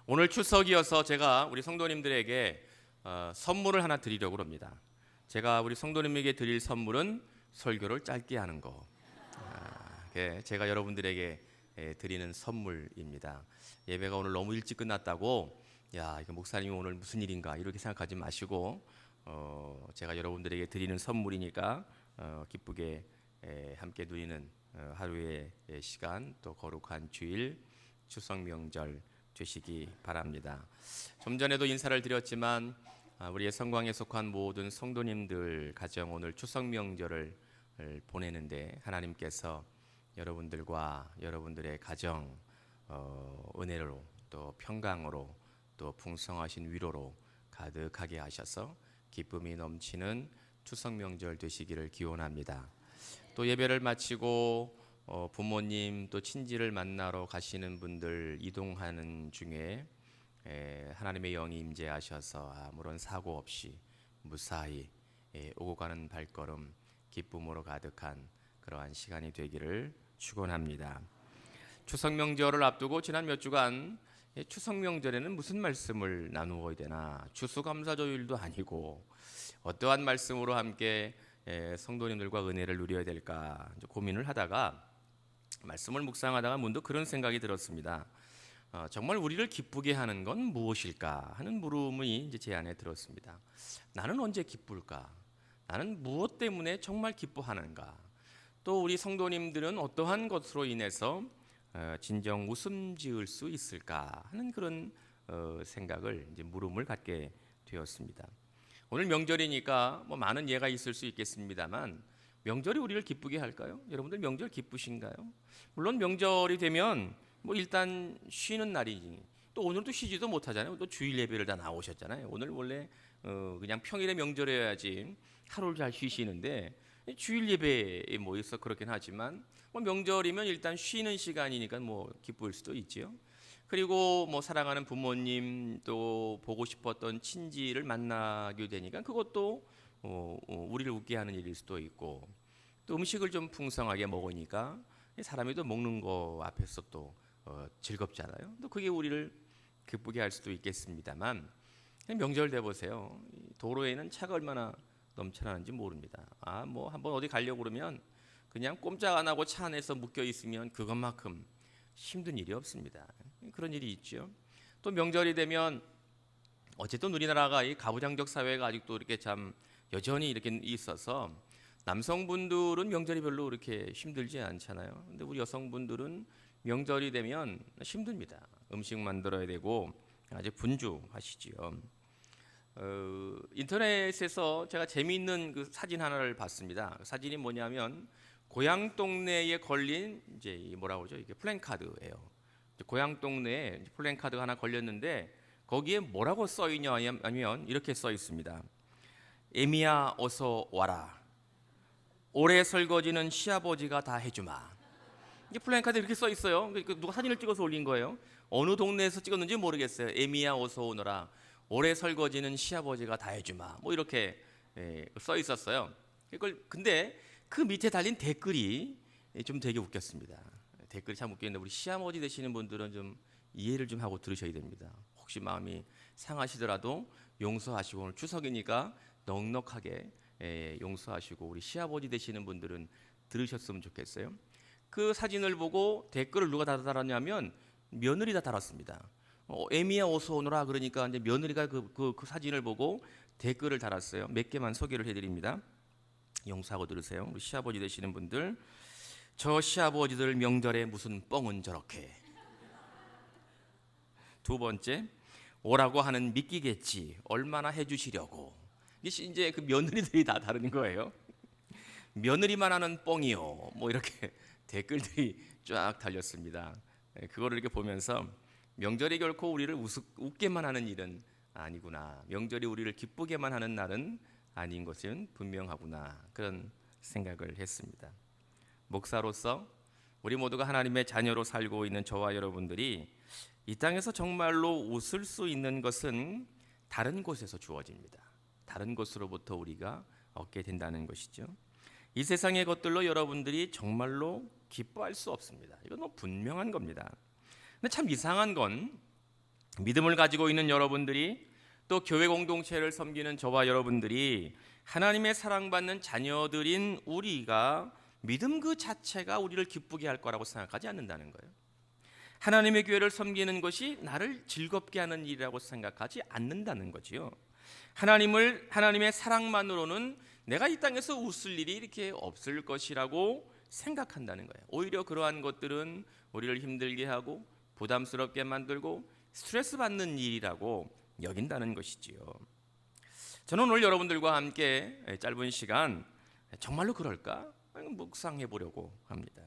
오늘 추석이어서 제가 우리 성도님들에게 선물을 하나 드리려고 합니다. 제가 우리 성도님에게 드릴 선물은 설교를 짧게 하는 거. 제가 여러분들에게 드리는 선물입니다. 예배가 오늘 너무 일찍 끝났다고 야, 이거 목사님이 오늘 무슨 일인가 이렇게 생각하지 마시고 제가 여러분들에게 드리는 선물이니까 기쁘게 함께 누리는 하루의 시간, 또 거룩한 주일, 추석 명절 되시기 바랍니다. 좀 전에도 인사를 드렸지만 우리의 성광에 속한 모든 성도님들 가정 오늘 추석 명절을 보내는데 하나님께서 여러분들과 여러분들의 가정 은혜로 또 평강으로 또 풍성하신 위로로 가득하게 하셔서 기쁨이 넘치는 추석 명절 되시기를 기원합니다. 또 예배를 마치고 부모님 또 친지를 만나러 가시는 분들 이동하는 중에 하나님의 영이 임재하셔서 아무런 사고 없이 무사히 오고 가는 발걸음 기쁨으로 가득한 그러한 시간이 되기를 축원합니다. 추석 명절을 앞두고 지난 몇 주간 추석 명절에는 무슨 말씀을 나누어야 되나, 추수감사절도 아니고 어떠한 말씀으로 함께 성도님들과 은혜를 누려야 될까 고민을 하다가 말씀을 묵상하다가 문득 그런 생각이 들었습니다. 정말 우리를 기쁘게 하는 건 무엇일까 하는 물음이 이제 제 안에 들었습니다. 나는 언제 기쁠까? 나는 무엇 때문에 정말 기뻐하는가? 또 우리 성도님들은 어떠한 것으로 인해서 진정 웃음 지을 수 있을까 하는 그런 생각을 이제 물음을 갖게 되었습니다. 오늘 명절이니까 뭐 많은 예가 있을 수 있겠습니다만 명절이 우리를 기쁘게 할까요? 여러분들 명절 기쁘신가요? 물론 명절이 되면 뭐 일단 쉬는 날이지. 또 오늘도 쉬지도 못하잖아요. 또 주일 예배를 다 나오셨잖아요. 오늘 원래 그냥 평일에 명절이어야지 하루를 잘 쉬시는데 주일 예배에 모여서 그렇긴 하지만 뭐 명절이면 일단 쉬는 시간이니까 뭐 기쁠 수도 있지요. 그리고 뭐 사랑하는 부모님 또 보고 싶었던 친지를 만나게 되니까 그것도 우리를 웃게 하는 일일 수도 있고, 또 음식을 좀 풍성하게 먹으니까 사람이 또 먹는 거 앞에서 또 즐겁잖아요. 또 그게 우리를 기쁘게 할 수도 있겠습니다만 명절 돼 보세요. 도로에는 차가 얼마나 넘쳐나는지 모릅니다. 뭐 한번 어디 가려고 그러면 그냥 꼼짝 안 하고 차 안에서 묶여 있으면 그것만큼 힘든 일이 없습니다. 그런 일이 있죠. 또 명절이 되면 어쨌든 우리나라가 이 가부장적 사회가 아직도 이렇게 참 여전히 이렇게 있어서 남성분들은 명절이 별로 그렇게 힘들지 않잖아요. 근데 우리 여성분들은 명절이 되면 힘듭니다. 음식 만들어야 되고 아주 분주하시지요. 인터넷에서 제가 재미있는 그 사진 하나를 봤습니다. 그 사진이 뭐냐면 고향 동네에 걸린 이제 뭐라고 그러죠? 이게 플랜카드예요. 고향 동네에 플랜카드가 하나 걸렸는데 거기에 뭐라고 써 있냐면 이렇게 써 있습니다. 에미야 어서 와라. 올해 설거지는 시아버지가 다 해주마. 이게 플랜카드 이렇게 써 있어요. 누가 사진을 찍어서 올린 거예요. 어느 동네에서 찍었는지 모르겠어요. 에미야 어서 오너라. 올해 설거지는 시아버지가 다 해주마. 뭐 이렇게 써 있었어요. 이걸 근데 그 밑에 달린 댓글이 좀 되게 웃겼습니다. 댓글이 참 웃겼는데 우리 시아버지 되시는 분들은 좀 이해를 좀 하고 들으셔야 됩니다. 혹시 마음이 상하시더라도 용서하시고, 오늘 추석이니까 넉넉하게 용서하시고 우리 시아버지 되시는 분들은 들으셨으면 좋겠어요. 그 사진을 보고 댓글을 누가 달았냐면 며느리가 달았습니다. 에미야 어서 오너라 그러니까 이제 며느리가 그 사진을 보고 댓글을 달았어요. 몇 개만 소개를 해드립니다. 용서하고 들으세요. 우리 시아버지 되시는 분들, 저 시아버지들 명절에 무슨 뻥은 저렇게. 두 번째, 오라고 하는 미끼겠지. 얼마나 해주시려고. 이제 그 며느리들이 다 다른 거예요. 며느리만 하는 뻥이요. 뭐 이렇게 댓글들이 쫙 달렸습니다. 그거를 이렇게 보면서 명절이 결코 우리를 웃게만 하는 일은 아니구나. 명절이 우리를 기쁘게만 하는 날은 아닌 것은 분명하구나. 그런 생각을 했습니다. 목사로서 우리 모두가 하나님의 자녀로 살고 있는 저와 여러분들이 이 땅에서 정말로 웃을 수 있는 것은 다른 곳에서 주어집니다. 다른 곳으로부터 우리가 얻게 된다는 것이죠. 이 세상의 것들로 여러분들이 정말로 기뻐할 수 없습니다. 이건 뭐 분명한 겁니다. 근데 참 이상한 건 믿음을 가지고 있는 여러분들이, 또 교회 공동체를 섬기는 저와 여러분들이 하나님의 사랑받는 자녀들인 우리가 믿음 그 자체가 우리를 기쁘게 할 거라고 생각하지 않는다는 거예요. 하나님의 교회를 섬기는 것이 나를 즐겁게 하는 일이라고 생각하지 않는다는 거지요. 하나님의 사랑만으로는 내가 이 땅에서 웃을 일이 이렇게 없을 것이라고 생각한다는 거예요. 오히려 그러한 것들은 우리를 힘들게 하고 부담스럽게 만들고 스트레스 받는 일이라고 여긴다는 것이지요. 저는 오늘 여러분들과 함께 짧은 시간 정말로 그럴까 묵상해 보려고 합니다.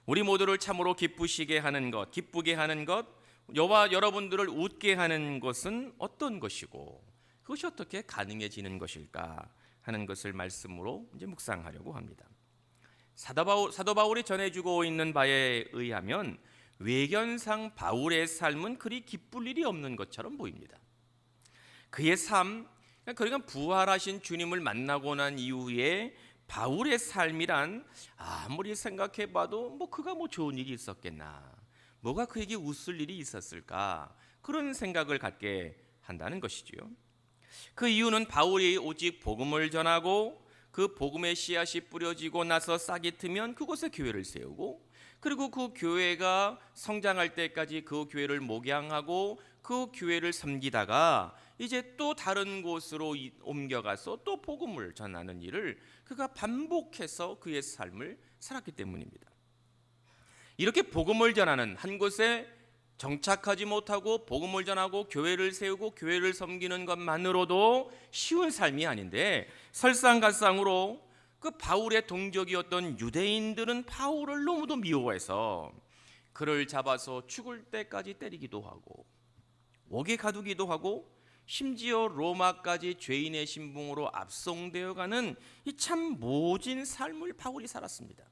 우리 모두를 참으로 기쁘시게 하는 것, 기쁘게 하는 것, 여와 여러분들을 웃게 하는 것은 어떤 것이고 그것이 어떻게 가능해지는 것일까 하는 것을 말씀으로 이제 묵상하려고 합니다. 사도 바울이 전해주고 있는 바에 의하면 외견상 바울의 삶은 그리 기쁠 일이 없는 것처럼 보입니다. 그의 삶, 그러니까 부활하신 주님을 만나고 난 이후에 바울의 삶이란 아무리 생각해봐도 그가 좋은 일이 있었겠나, 뭐가 그에게 웃을 일이 있었을까, 그런 생각을 갖게 한다는 것이지요. 그 이유는 바울이 오직 복음을 전하고 그 복음의 씨앗이 뿌려지고 나서 싹이 트면 그곳에 교회를 세우고, 그리고 그 교회가 성장할 때까지 그 교회를 목양하고 그 교회를 섬기다가 이제 또 다른 곳으로 옮겨가서 또 복음을 전하는 일을 그가 반복해서 그의 삶을 살았기 때문입니다. 이렇게 복음을 전하는 한 곳에 정착하지 못하고 복음을 전하고 교회를 세우고 교회를 섬기는 것만으로도 쉬운 삶이 아닌데, 설상가상으로 그 바울의 동족이었던 유대인들은 바울을 너무도 미워해서 그를 잡아서 죽을 때까지 때리기도 하고 옥에 가두기도 하고 심지어 로마까지 죄인의 신분으로 압송되어 가는 이 참 모진 삶을 바울이 살았습니다.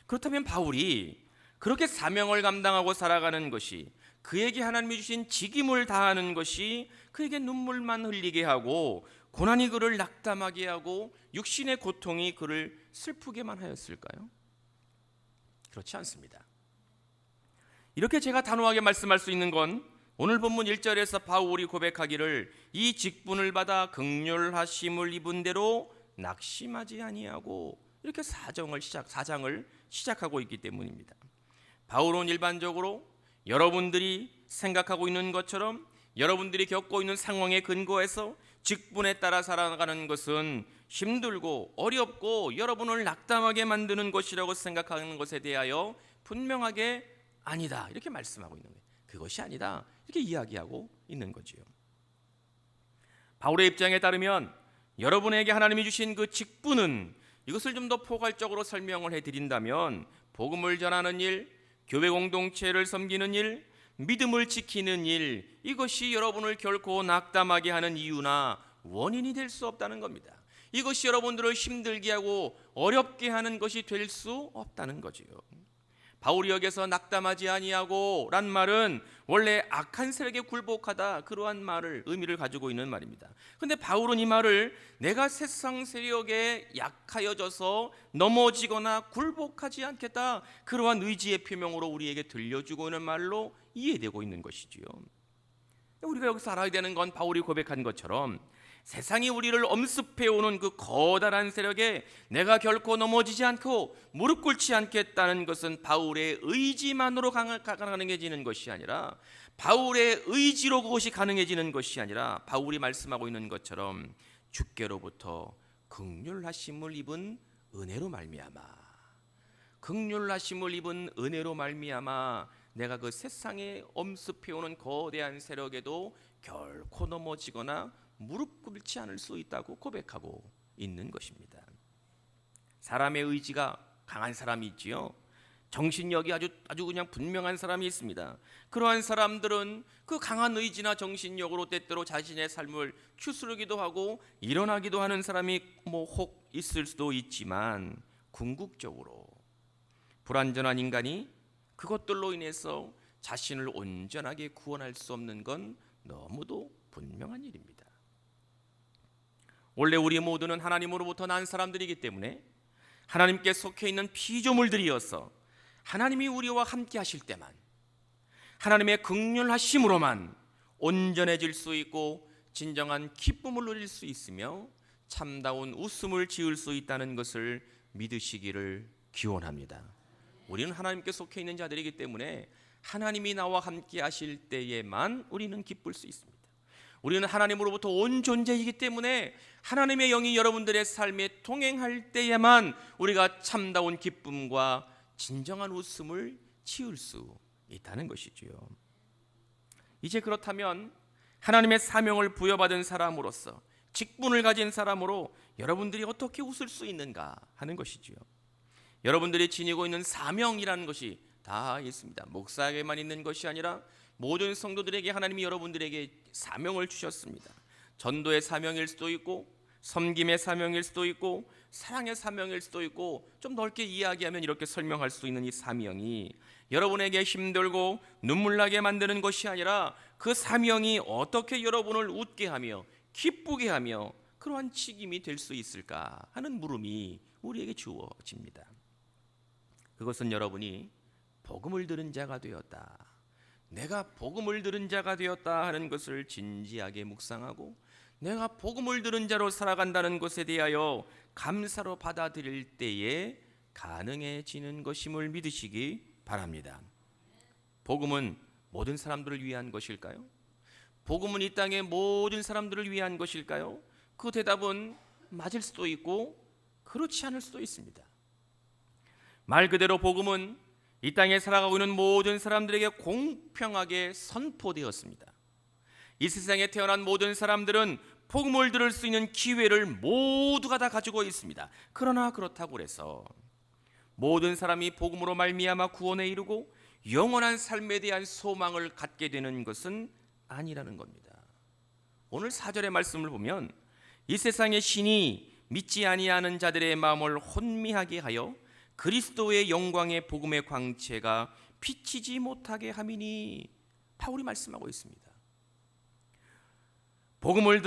그렇다면 바울이 그렇게 사명을 감당하고 살아가는 것이, 그에게 하나님이 주신 직임을 다하는 것이 그에게 눈물만 흘리게 하고 고난이 그를 낙담하게 하고 육신의 고통이 그를 슬프게만 하였을까요? 그렇지 않습니다. 이렇게 제가 단호하게 말씀할 수 있는 건 오늘 본문 1절에서 바울이 고백하기를 이 직분을 받아 긍휼하심을 입은 대로 낙심하지 아니하고 이렇게 사장을 시작하고 있기 때문입니다. 바울은 일반적으로 여러분들이 생각하고 있는 것처럼 여러분들이 겪고 있는 상황에 근거해서 직분에 따라 살아가는 것은 힘들고 어렵고 여러분을 낙담하게 만드는 것이라고 생각하는 것에 대하여 분명하게 아니다 이렇게 말씀하고 있는 거예요. 그것이 아니다 이렇게 이야기하고 있는 거지요. 바울의 입장에 따르면 여러분에게 하나님이 주신 그 직분은, 이것을 좀 더 포괄적으로 설명을 해드린다면 복음을 전하는 일, 교회 공동체를 섬기는 일, 믿음을 지키는 일, 이것이 여러분을 결코 낙담하게 하는 이유나 원인이 될 수 없다는 겁니다. 이것이 여러분들을 힘들게 하고 어렵게 하는 것이 될 수 없다는 거지요. 바울이 여기서 낙담하지 아니하고 란 말은 원래 악한 세력에 굴복하다, 그러한 의미를 가지고 있는 말입니다. 그런데 바울은 이 말을 내가 세상 세력에 약하여져서 넘어지거나 굴복하지 않겠다, 그러한 의지의 표명으로 우리에게 들려주고 있는 말로 이해되고 있는 것이지요. 우리가 여기서 알아야 되는 건 바울이 고백한 것처럼 세상이 우리를 엄습해오는 그 거대한 세력에 내가 결코 넘어지지 않고 무릎 꿇지 않겠다는 것은 바울의 의지만으로 가능해지는 것이 아니라, 바울의 의지로 그것이 가능해지는 것이 아니라, 바울이 말씀하고 있는 것처럼 주께로부터 긍휼하심을 입은 은혜로 말미암아, 긍휼하심을 입은 은혜로 말미암아 내가 그 세상에 엄습해오는 거대한 세력에도 결코 넘어지거나 무릎 꿇지 않을 수 있다고 고백하고 있는 것입니다. 사람의 의지가 강한 사람이 있지요. 정신력이 아주 그냥 분명한 사람이 있습니다. 그러한 사람들은 그 강한 의지나 정신력으로 때때로 자신의 삶을 추스르기도 하고 일어나기도 하는 사람이 혹 있을 수도 있지만, 궁극적으로 불완전한 인간이 그것들로 인해서 자신을 온전하게 구원할 수 없는 건 너무도 분명한 일입니다. 원래 우리 모두는 하나님으로부터 난 사람들이기 때문에 하나님께 속해 있는 피조물들이어서 하나님이 우리와 함께 하실 때만, 하나님의 긍휼하심으로만 온전해질 수 있고 진정한 기쁨을 누릴 수 있으며 참다운 웃음을 지을 수 있다는 것을 믿으시기를 기원합니다. 우리는 하나님께 속해 있는 자들이기 때문에 하나님이 나와 함께 하실 때에만 우리는 기쁠 수 있습니다. 우리는 하나님으로부터 온 존재이기 때문에 하나님의 영이 여러분들의 삶에 동행할 때에만 우리가 참다운 기쁨과 진정한 웃음을 지을 수 있다는 것이지요. 이제 그렇다면 하나님의 사명을 부여받은 사람으로서, 직분을 가진 사람으로 여러분들이 어떻게 웃을 수 있는가 하는 것이지요. 여러분들이 지니고 있는 사명이라는 것이 다 있습니다. 목사에게만 있는 것이 아니라 모든 성도들에게 하나님이 여러분들에게 사명을 주셨습니다. 전도의 사명일 수도 있고, 섬김의 사명일 수도 있고, 사랑의 사명일 수도 있고, 좀 넓게 이야기하면 이렇게 설명할 수 있는 이 사명이 여러분에게 힘들고 눈물나게 만드는 것이 아니라 그 사명이 어떻게 여러분을 웃게 하며 기쁘게 하며 그러한 책임이 될 수 있을까 하는 물음이 우리에게 주어집니다. 그것은 여러분이 복음을 들은 자가 되었다, 내가 복음을 들은 자가 되었다 하는 것을 진지하게 묵상하고 내가 복음을 들은 자로 살아간다는 것에 대하여 감사로 받아들일 때에 가능해지는 것임을 믿으시기 바랍니다. 복음은 모든 사람들을 위한 것일까요? 복음은 이 땅의 모든 사람들을 위한 것일까요? 그 대답은 맞을 수도 있고 그렇지 않을 수도 있습니다. 말 그대로 복음은 이 땅에 살아가고 있는 모든 사람들에게 공평하게 선포되었습니다. 이 세상에 태어난 모든 사람들은 복음을 들을 수 있는 기회를 모두가 다 가지고 있습니다. 그러나 그렇다고 해서 모든 사람이 복음으로 말미암아 구원에 이르고 영원한 삶에 대한 소망을 갖게 되는 것은 아니라는 겁니다. 오늘 4절의 말씀을 보면 이 세상의 신이 믿지 아니하는 자들의 마음을 혼미하게 하여 그리스도의 영광의 복음의 광채가 비치지 못하게 함이니, 바울이 말씀하고 있습니다. 복음을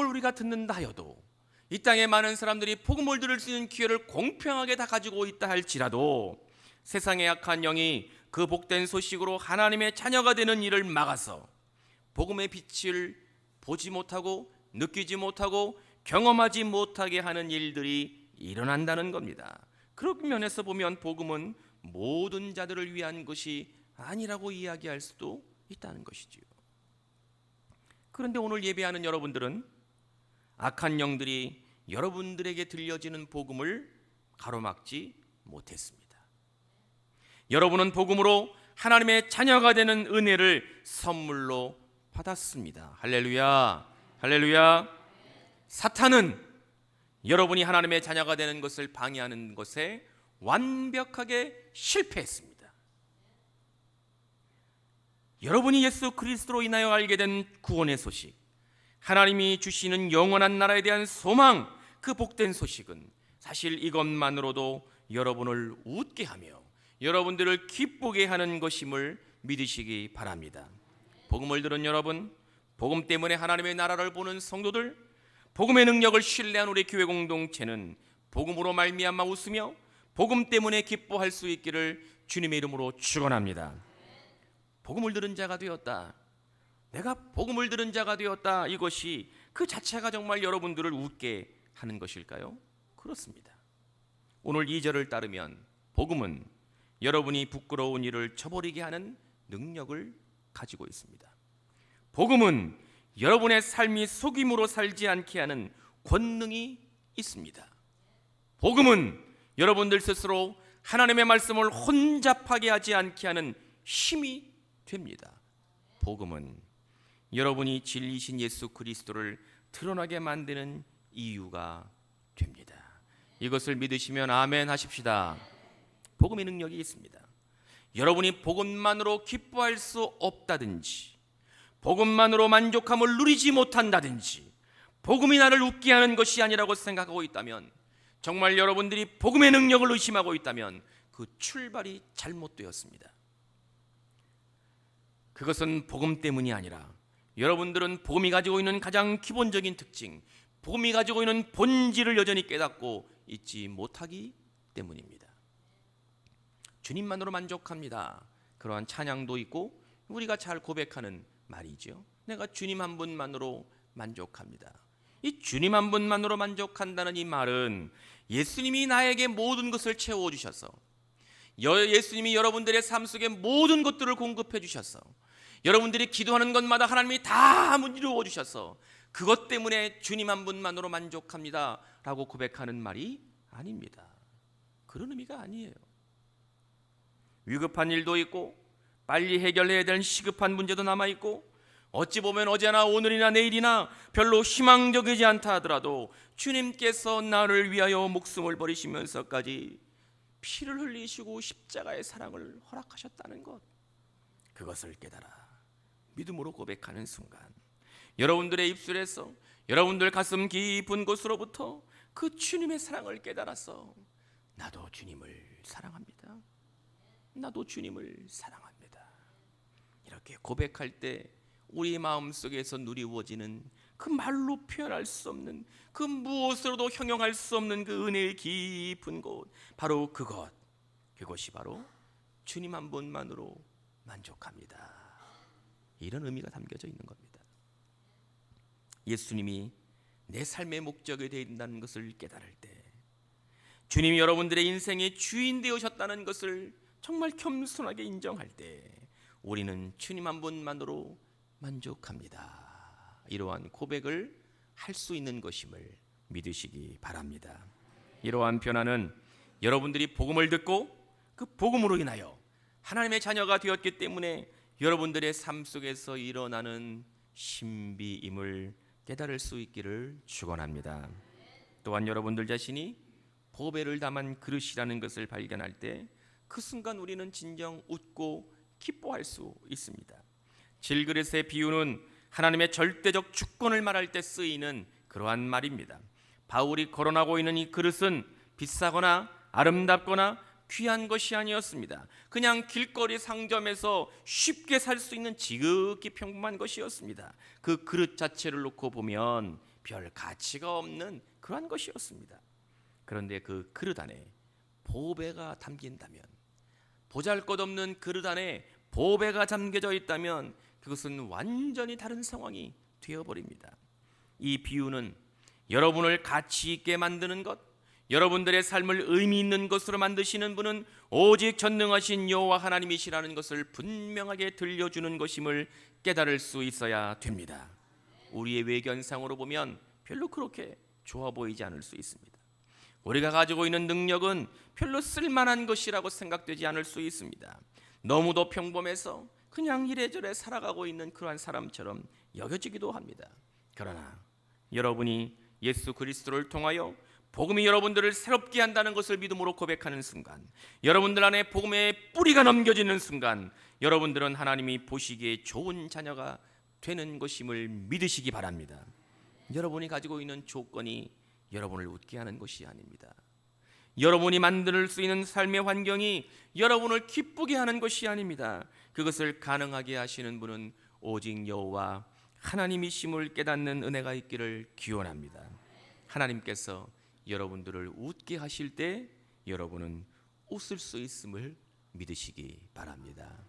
우리가 듣는다 하여도 이 땅에 많은 사람들이 복음을 들을 수 있는 기회를 공평하게 다 가지고 있다 할지라도 세상의 악한 영이 그 복된 소식으로 하나님의 자녀가 되는 일을 막아서 복음의 빛을 보지 못하고 느끼지 못하고 경험하지 못하게 하는 일들이 일어난다는 겁니다. 그런 면에서 보면 복음은 모든 자들을 위한 것이 아니라고 이야기할 수도 있다는 것이지요. 그런데 오늘 예배하는 여러분들은 악한 영들이 여러분들에게 들려지는 복음을 가로막지 못했습니다. 여러분은 복음으로 하나님의 자녀가 되는 은혜를 선물로 받았습니다. 할렐루야, 할렐루야. 사탄은 여러분이 하나님의 자녀가 되는 것을 방해하는 것에 완벽하게 실패했습니다. 여러분이 예수 그리스도로 인하여 알게 된 구원의 소식, 하나님이 주시는 영원한 나라에 대한 소망, 그 복된 소식은 사실 이것만으로도 여러분을 웃게 하며 여러분들을 기쁘게 하는 것임을 믿으시기 바랍니다. 복음을 들은 여러분, 복음 때문에 하나님의 나라를 보는 성도들, 복음의 능력을 신뢰한 우리 교회 공동체는 복음으로 말미암아 웃으며 복음 때문에 기뻐할 수 있기를 주님의 이름으로 축원합니다. 복음을 들은 자가 되었다, 내가 복음을 들은 자가 되었다, 이것이 그 자체가 정말 여러분들을 웃게 하는 것일까요? 그렇습니다. 오늘 2절을 따르면 복음은 여러분이 부끄러운 일을 저버리게 하는 능력을 가지고 있습니다. 복음은 여러분의 삶이 속임으로 살지 않게 하는 권능이 있습니다. 복음은 여러분들 스스로 하나님의 말씀을 혼잡하게 하지 않게 하는 힘이 됩니다. 복음은 여러분이 진리신 예수 그리스도를 드러나게 만드는 이유가 됩니다. 이것을 믿으시면 아멘 하십시다. 복음의 능력이 있습니다. 여러분이 복음만으로 기뻐할 수 없다든지, 복음만으로 만족함을 누리지 못한다든지, 복음이 나를 웃게 하는 것이 아니라고 생각하고 있다면, 정말 여러분들이 복음의 능력을 의심하고 있다면 그 출발이 잘못되었습니다. 그것은 복음 때문이 아니라 여러분들은 복음이 가지고 있는 가장 기본적인 특징, 복음이 가지고 있는 본질을 여전히 깨닫고 있지 못하기 때문입니다. 주님만으로 만족합니다, 그러한 찬양도 있고 우리가 잘 고백하는 말이죠. 내가 주님 한 분만으로 만족합니다. 이 주님 한 분만으로 만족한다는 이 말은 예수님이 나에게 모든 것을 채워주셔서, 예수님이 여러분들의 삶 속에 모든 것들을 공급해 주셔서, 여러분들이 기도하는 것마다 하나님이 다 이루어 주셔서 그것 때문에 주님 한 분만으로 만족합니다 라고 고백하는 말이 아닙니다. 그런 의미가 아니에요. 위급한 일도 있고 빨리 해결해야 될 시급한 문제도 남아있고, 어찌 보면 어제나 오늘이나 내일이나 별로 희망적이지 않다 하더라도 주님께서 나를 위하여 목숨을 버리시면서까지 피를 흘리시고 십자가의 사랑을 허락하셨다는 것, 그것을 깨달아 믿음으로 고백하는 순간 여러분들의 입술에서, 여러분들 가슴 깊은 곳으로부터 그 주님의 사랑을 깨달아서 나도 주님을 사랑합니다, 나도 주님을 사랑합니다, 이렇게 고백할 때 우리 마음속에서 누리워지는 그 말로 표현할 수 없는, 그 무엇으로도 형용할 수 없는 그 은혜의 깊은 곳, 바로 그것이 바로 주님 한 분만으로 만족합니다, 이런 의미가 담겨져 있는 겁니다. 예수님이 내 삶의 목적이 된다는 것을 깨달을 때, 주님이 여러분들의 인생의 주인 되으셨다는 것을 정말 겸손하게 인정할 때 우리는 주님 한 분만으로 만족합니다, 이러한 고백을 할 수 있는 것임을 믿으시기 바랍니다. 이러한 변화는 여러분들이 복음을 듣고 그 복음으로 인하여 하나님의 자녀가 되었기 때문에 여러분들의 삶 속에서 일어나는 신비임을 깨달을 수 있기를 축원합니다. 또한 여러분들 자신이 보배를 담은 그릇이라는 것을 발견할 때 그 순간 우리는 진정 웃고 기뻐할 수 있습니다. 질그릇의 비유는 하나님의 절대적 주권을 말할 때 쓰이는 그러한 말입니다. 바울이 거론하고 있는 이 그릇은 비싸거나 아름답거나 귀한 것이 아니었습니다. 그냥 길거리 상점에서 쉽게 살 수 있는 지극히 평범한 것이었습니다. 그 그릇 자체를 놓고 보면 별 가치가 없는 그러한 것이었습니다. 그런데 그 그릇 안에 보배가 담긴다면, 보잘것없는 그릇 안에 보배가 담겨져 있다면 그것은 완전히 다른 상황이 되어버립니다. 이 비유는 여러분을 가치 있게 만드는 것, 여러분들의 삶을 의미 있는 것으로 만드시는 분은 오직 전능하신 여호와 하나님이시라는 것을 분명하게 들려주는 것임을 깨달을 수 있어야 됩니다. 우리의 외견상으로 보면 별로 그렇게 좋아 보이지 않을 수 있습니다. 우리가 가지고 있는 능력은 별로 쓸만한 것이라고 생각되지 않을 수 있습니다. 너무도 평범해서 그냥 이래저래 살아가고 있는 그러한 사람처럼 여겨지기도 합니다. 그러나 여러분이 예수 그리스도를 통하여 복음이 여러분들을 새롭게 한다는 것을 믿음으로 고백하는 순간, 여러분들 안에 복음의 뿌리가 넘겨지는 순간 여러분들은 하나님이 보시기에 좋은 자녀가 되는 것임을 믿으시기 바랍니다. 여러분이 가지고 있는 조건이 여러분을 웃게 하는 것이 아닙니다. 여러분이 만들 수 있는 삶의 환경이 여러분을 기쁘게 하는 것이 아닙니다. 그것을 가능하게 하시는 분은 오직 여호와 하나님이심을 깨닫는 은혜가 있기를 기원합니다. 하나님께서 여러분들을 웃게 하실 때 여러분은 웃을 수 있음을 믿으시기 바랍니다.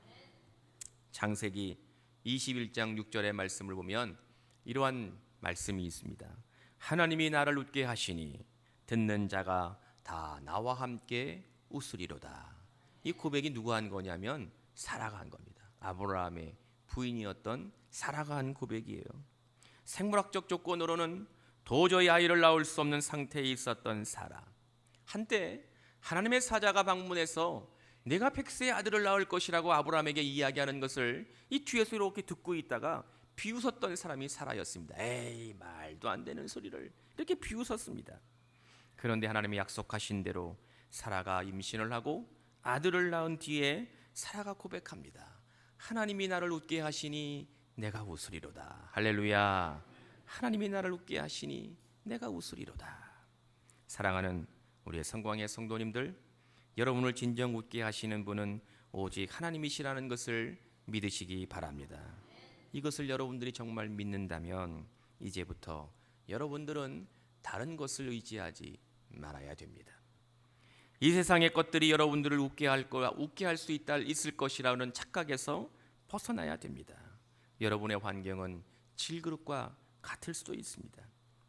창세기 21장 6절의 말씀을 보면 이러한 말씀이 있습니다. 하나님이 나를 웃게 하시니 듣는 자가 다 나와 함께 웃으리로다. 이 고백이 누가 한 거냐면 사라가 한 겁니다. 아브라함의 부인이었던 사라가 한 고백이에요. 생물학적 조건으로는 도저히 아이를 낳을 수 없는 상태에 있었던 사라, 한때 하나님의 사자가 방문해서 내가 백세의 아들을 낳을 것이라고 아브라함에게 이야기하는 것을 이 뒤에서 이렇게 듣고 있다가 비웃었던 사람이 사라였습니다. 에이, 말도 안 되는 소리를, 이렇게 비웃었습니다. 그런데 하나님이 약속하신 대로 사라가 임신을 하고 아들을 낳은 뒤에 사라가 고백합니다. 하나님이 나를 웃게 하시니 내가 웃으리로다. 할렐루야. 하나님이 나를 웃게 하시니 내가 웃으리로다. 사랑하는 우리의 성광의 성도님들, 여러분을 진정 웃게 하시는 분은 오직 하나님이시라는 것을 믿으시기 바랍니다. 이것을 여러분들이 정말 믿는다면 이제부터 여러분들은 다른 것을 의지하지 말아야 됩니다. 이 세상의 것들이 여러분들을 웃게 할 수 있을 것이라는 착각에서 벗어나야 됩니다. 여러분의 환경은 질그릇과 같을 수도 있습니다.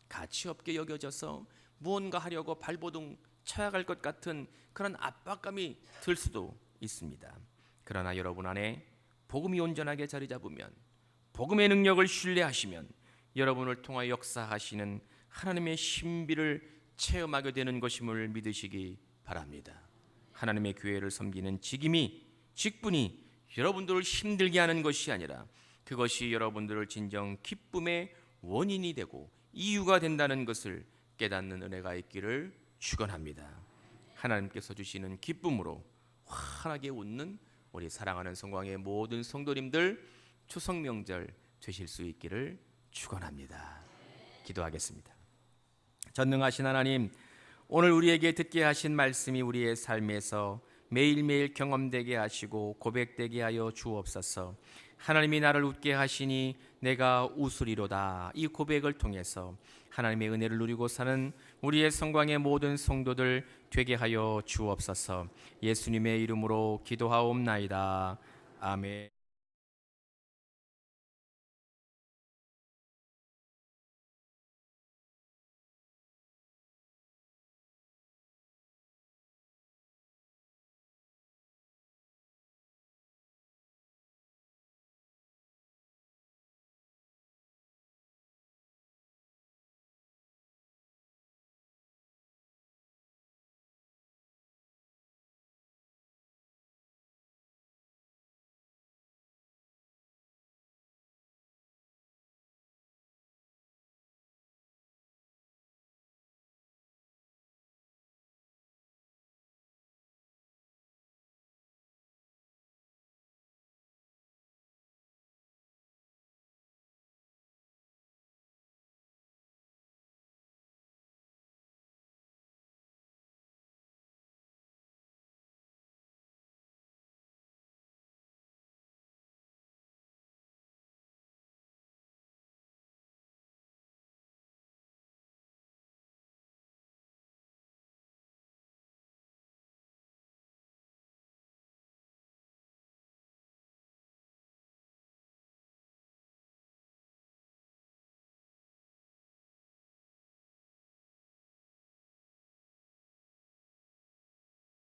가치 없게 여겨져서 무언가 하려고 발버둥 쳐야 할 것 같은 그런 압박감이 들 수도 있습니다. 그러나 여러분 안에 복음이 온전하게 자리 잡으면, 복음의 능력을 신뢰하시면 여러분을 통하여 역사하시는 하나님의 신비를 체험하게 되는 것임을 믿으시기 바랍니다. 하나님의 교회를 섬기는 직분이 여러분들을 힘들게 하는 것이 아니라 그것이 여러분들을 진정 기쁨의 원인이 되고 이유가 된다는 것을 깨닫는 은혜가 있기를 축원합니다. 하나님께서 주시는 기쁨으로 환하게 웃는 우리 사랑하는 성광의 모든 성도님들 추석 명절 되실 수 있기를 축원합니다. 기도하겠습니다. 전능하신 하나님, 오늘 우리에게 듣게 하신 말씀이 우리의 삶에서 매일매일 경험되게 하시고 고백되게 하여 주옵소서. 하나님이 나를 웃게 하시니 내가 웃으리로다. 이 고백을 통해서 하나님의 은혜를 누리고 사는 우리의 성광의 모든 성도들 되게 하여 주옵소서. 예수님의 이름으로 기도하옵나이다. 아멘.